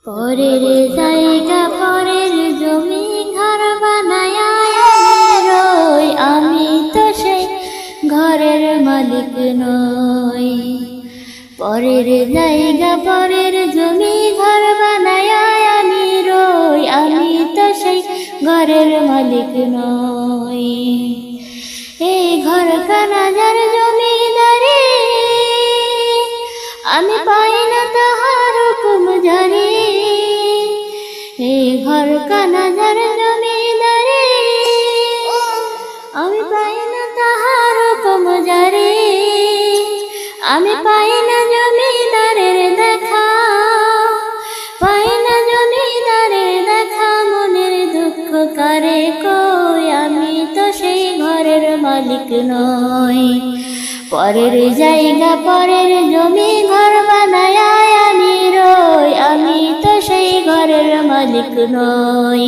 পরের জায়গা পরের জমি ঘর বানায় রই, আমি তো সেই ঘরের মালিক নই। পরের জায়গা পরের জমি ঘর বানায় আমি রই, আমি তো সেই ঘরের মালিক নই। এই ঘর কানাজার জমিদারি আমি পাই না তাহার হুকুম জারি। এই ঘর কানাজার জমিদারি আমি পাই না তাহার হুকুম জারি। আমি পাই না জমিদারের দেখা, পাই না জমিদারের দেখা, মনের দুঃখ কারে কই, আমি তো সেই ঘরের মালিক নই। পরের জায়গা পরের জমি ঘর বানায় আমি রই, আমি তো সেই ঘরের মালিক নই।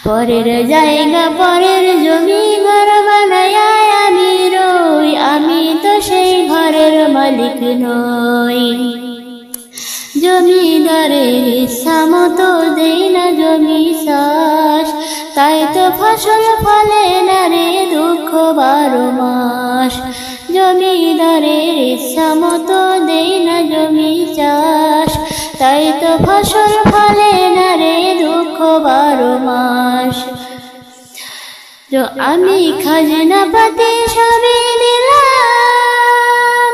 পরের জায়গা পরের জমি ঘর বানায় আমি রই, আমি তো সেই ঘরের মালিক নই। জমিদারের ইচ্ছা মতো দেই না জমি চাষ, তাই তো ফসল ফলে না রে দুঃখ 12 মাস। জমিদারের ইচ্ছা মতো দেই না জমি চাষ, তাই তো ফসল ফলে না রে দুঃখ 12 মাস। আমি খাজনা পাতি সবই দিলাম,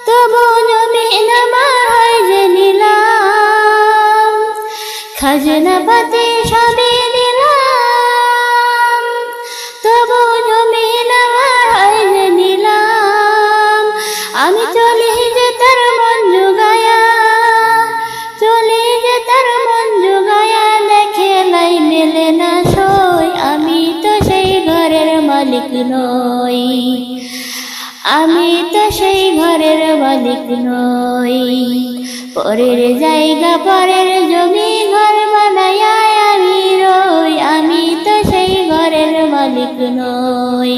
তবু জমিন আমার হয় যে নিলাম। খাজনা পাতি সবই দিলাম, তবু জমিন আমার হয় যে নিলাম। আমি চলি যে তার মন জুগায়া, চলি যে তার মন জুগায়া, দেখে লাই মেলে না সই, আমি তো সেই ঘরের মালিক নই। আমি তো সেই ঘরের মালিক নই। পরের জায়গা পরের জমি ঘর বানায় আমি রই, আমি তো সেই ঘরের মালিক নই।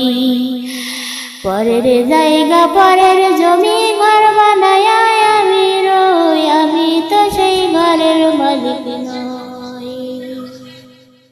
পরের জায়গা পরের জমি ঘর বানায় আমি রই, আমি তো সেই ঘরের মালিক নই।